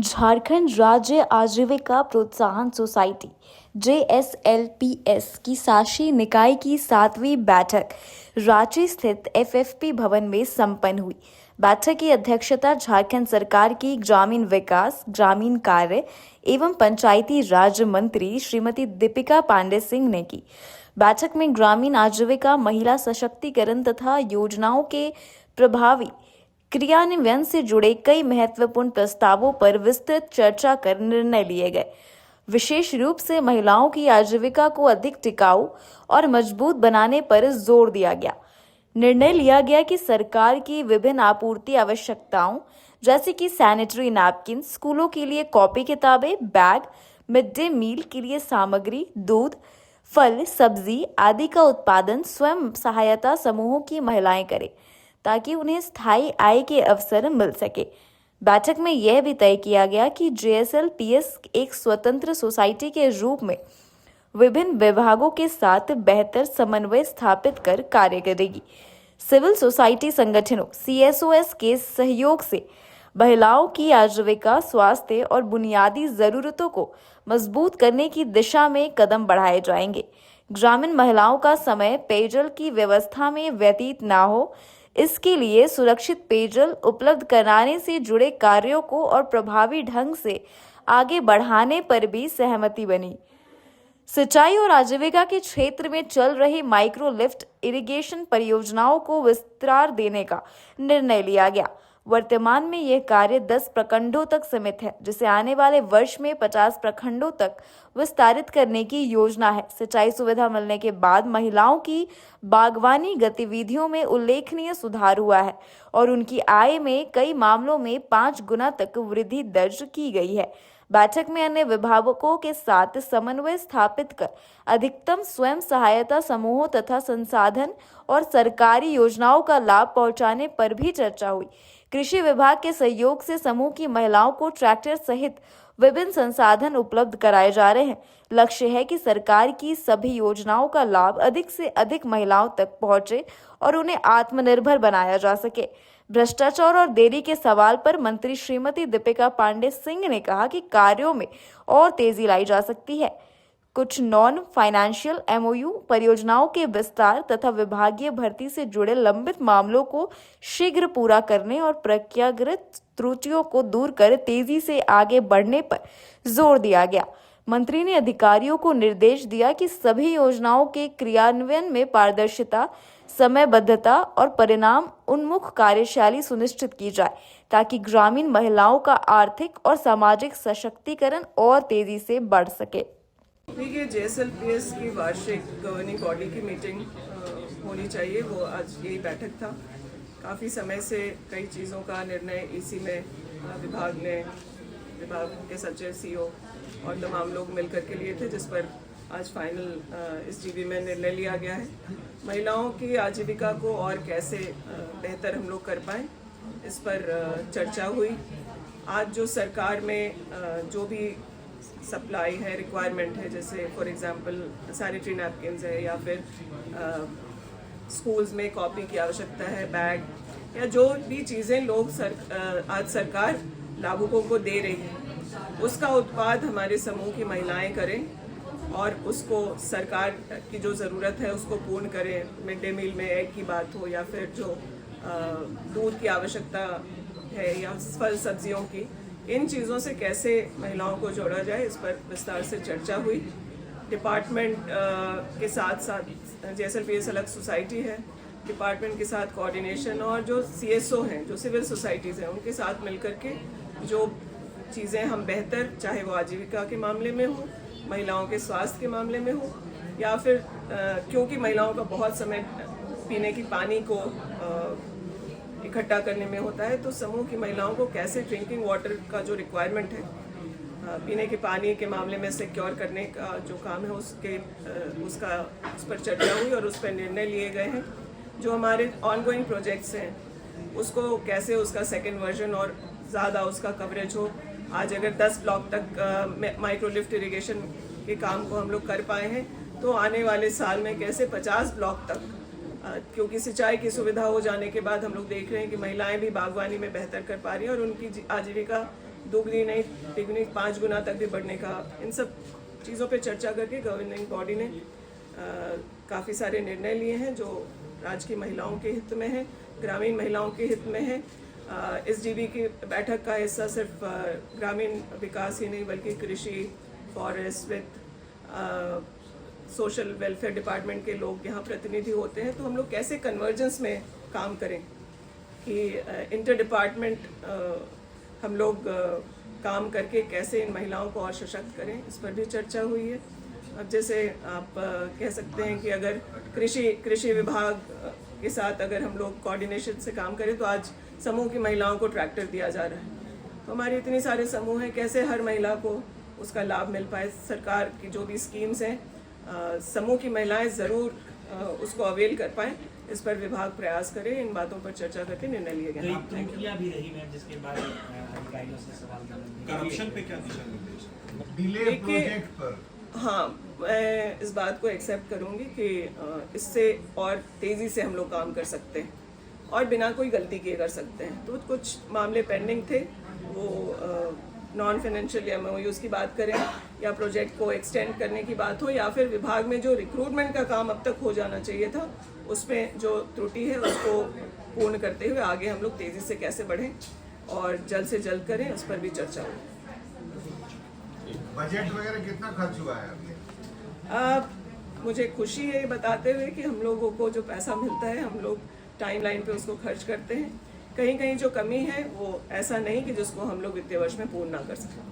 झारखंड राज्य आजीविका प्रोत्साहन सोसाइटी JSLPS की शासी निकाय की 7वीं बैठक रांची स्थित FFP भवन में संपन्न हुई। बैठक की अध्यक्षता झारखंड सरकार की ग्रामीण विकास, ग्रामीण कार्य एवं पंचायती राज मंत्री श्रीमती दीपिका पांडे सिंह ने की। बैठक में ग्रामीण आजीविका, महिला सशक्तिकरण तथा योजनाओं के प्रभावी क्रियान्वयन से जुड़े कई महत्वपूर्ण प्रस्तावों पर विस्तृत चर्चा कर निर्णय लिए गए। विशेष रूप से महिलाओं की आजीविका को अधिक टिकाऊ और मजबूत बनाने पर जोर दिया गया। निर्णय लिया गया कि सरकार की विभिन्न आपूर्ति आवश्यकताओं जैसे कि सैनिटरी नैपकिन, स्कूलों के लिए कॉपी किताबें, बैग, मिड डे मील के लिए सामग्री, दूध, फल, सब्जी आदि का उत्पादन स्वयं सहायता समूहों की महिलाएं करें ताकि उन्हें स्थायी आय के अवसर मिल सके। बैठक में यह भी तय किया गया कि JSLPS एक स्वतंत्र सोसाइटी के रूप में विभिन्न विभागों के साथ बेहतर समन्वय स्थापित कर कार्य करेगी। सिविल सोसाइटी संगठनों CSOS के सहयोग से महिलाओं की आजीविका, स्वास्थ्य और बुनियादी जरूरतों को मजबूत करने की दिशा में कदम बढ़ाए जाएंगे। ग्रामीण महिलाओं का समय पेयजल की व्यवस्था में व्यतीत ना हो, इसके लिए सुरक्षित पेयजल उपलब्ध कराने से जुड़े कार्यों को और प्रभावी ढंग से आगे बढ़ाने पर भी सहमति बनी। सिंचाई और आजीविका के क्षेत्र में चल रही माइक्रो लिफ्ट इरिगेशन परियोजनाओं को विस्तार देने का निर्णय लिया गया। वर्तमान में यह कार्य 10 प्रखंडों तक सीमित है, जिसे आने वाले वर्ष में 50 प्रखंडों तक विस्तारित करने की योजना है। सिंचाई सुविधा मिलने के बाद महिलाओं की बागवानी गतिविधियों में उल्लेखनीय सुधार हुआ है और उनकी आय में कई मामलों में 5 गुना तक वृद्धि दर्ज की गई है। बैठक में अन्य विभागों के साथ समन्वय स्थापित कर अधिकतम स्वयं सहायता समूहों तथा संसाधन और सरकारी योजनाओं का लाभ पहुंचाने पर भी चर्चा हुई। कृषि विभाग के सहयोग से समूह की महिलाओं को ट्रैक्टर सहित विभिन्न संसाधन उपलब्ध कराए जा रहे हैं। लक्ष्य है कि सरकार की सभी योजनाओं का लाभ अधिक से अधिक महिलाओं तक पहुंचे और उन्हें आत्मनिर्भर बनाया जा सके। भ्रष्टाचार और देरी के सवाल पर मंत्री श्रीमती दीपिका पांडे सिंह ने कहा कि कार्यों में और तेजी लाई जा सकती है। कुछ नॉन फाइनेंशियल MOU परियोजनाओं के विस्तार तथा विभागीय भर्ती से जुड़े लंबित मामलों को शीघ्र पूरा करने और प्रक्रियागत त्रुटियों को दूर कर तेजी से आगे बढ़ने पर जोर दिया गया। मंत्री ने अधिकारियों को निर्देश दिया कि सभी योजनाओं के क्रियान्वयन में पारदर्शिता, समयबद्धता और परिणाम उन्मुख कार्यशैली सुनिश्चित की जाए ताकि ग्रामीण महिलाओं का आर्थिक और सामाजिक सशक्तिकरण और तेजी से बढ़ सके। देखिए, JSLPS की वार्षिक गवर्निंग बॉडी की मीटिंग होनी चाहिए, वो आज यही बैठक था। काफ़ी समय से कई चीज़ों का निर्णय इसी में विभाग के सचिव, CEO और तमाम लोग मिलकर के लिए थे, जिस पर आज फाइनल इस GB में निर्णय लिया गया है। महिलाओं की आजीविका को और कैसे बेहतर हम लोग कर पाएँ, इस पर चर्चा हुई। आज जो सरकार में जो भी सप्लाई है, रिक्वायरमेंट है, जैसे फॉर एग्जांपल सैनिटरी नैपकिन्स है या फिर स्कूल्स में कॉपी की आवश्यकता है, बैग या जो भी चीज़ें आज सरकार लाभुकों को दे रही है, उसका उत्पाद हमारे समूह की महिलाएं करें और उसको सरकार की जो ज़रूरत है उसको पूर्ण करें। मिड डे मील में एग की बात हो या फिर जो दूध की आवश्यकता है या फल सब्जियों की, इन चीज़ों से कैसे महिलाओं को जोड़ा जाए, इस पर विस्तार से चर्चा हुई। डिपार्टमेंट के साथ साथ JSLPS अलग सोसाइटी है, डिपार्टमेंट के साथ कोऑर्डिनेशन और जो CSO हैं, जो सिविल सोसाइटीज़ हैं, उनके साथ मिलकर के जो चीज़ें हम बेहतर, चाहे वो आजीविका के मामले में हो, महिलाओं के स्वास्थ्य के मामले में हो या फिर क्योंकि महिलाओं का बहुत समय पीने की पानी को इकट्ठा करने में होता है, तो समूह की महिलाओं को कैसे ड्रिंकिंग वाटर का जो रिक्वायरमेंट है, पीने के पानी के मामले में सिक्योर करने का जो काम है उस पर चर्चा हुई और उस पर निर्णय लिए गए हैं। जो हमारे ऑनगोइंग प्रोजेक्ट्स हैं उसको कैसे उसका सेकेंड वर्जन और ज़्यादा उसका कवरेज हो। आज अगर 10 ब्लॉक तक माइक्रो लिफ्ट इरिगेशन के काम को हम लोग कर पाए हैं, तो आने वाले साल में कैसे 50 ब्लॉक तक, क्योंकि सिंचाई की सुविधा हो जाने के बाद हम लोग देख रहे हैं कि महिलाएं भी बागवानी में बेहतर कर पा रही हैं और उनकी आजीविका दोगुनी नहीं तिगुनी 5 गुना तक भी बढ़ने का, इन सब चीज़ों पे चर्चा करके गवर्निंग बॉडी ने काफ़ी सारे निर्णय लिए हैं जो राज्य की महिलाओं के हित में है, ग्रामीण महिलाओं के हित में है। इस जीबी की बैठक का हिस्सा सिर्फ ग्रामीण विकास ही नहीं बल्कि कृषि, फॉरेस्ट, वित्त, सोशल वेलफेयर डिपार्टमेंट के लोग यहाँ प्रतिनिधि होते हैं। तो हम लोग कैसे कन्वर्जेंस में काम करें कि इंटर डिपार्टमेंट हम लोग काम करके कैसे इन महिलाओं को और सशक्त करें, इस पर भी चर्चा हुई है। अब जैसे आप कह सकते हैं कि अगर कृषि विभाग के साथ अगर हम लोग कोऑर्डिनेशन से काम करें तो आज समूह की महिलाओं को ट्रैक्टर दिया जा रहा है। तो हमारे इतने सारे समूह हैं, कैसे हर महिला को उसका लाभ मिल पाए। सरकार की जो भी स्कीम्स हैं समूह की महिलाएं ज़रूर उसको अवेल कर पाएँ, इस पर विभाग प्रयास करे। इन बातों पर चर्चा करके निर्णय लिए गए। भी रही मैम, जिसके बाद अधिकारियों से सवाल करप्शन पे क्या दिशा निर्देश? डिले प्रोजेक्ट पर हाँ, मैं इस बात को एक्सेप्ट करूँगी कि इससे और तेज़ी से हम लोग काम कर सकते हैं और बिना कोई गलती किए कर सकते हैं। तो कुछ मामले पेंडिंग थे, वो नॉन फाइनेंशियल MOUs की बात करें या प्रोजेक्ट को एक्सटेंड करने की बात हो या फिर विभाग में जो रिक्रूटमेंट का काम अब तक हो जाना चाहिए था उसमें जो त्रुटि है उसको पूर्ण करते हुए आगे हम लोग तेज़ी से कैसे बढ़ें और जल्द से जल्द करें, उस पर भी चर्चा हो। बजट वगैरह कितना खर्च हुआ है अभी? मुझे खुशी है बताते हुए कि हम लोगों को जो पैसा मिलता है हम लोग टाइमलाइन पे उसको खर्च करते हैं। कहीं कहीं जो कमी है वो ऐसा नहीं कि जिसको हम लोग वित्तीय वर्ष में पूर्ण ना कर सकें।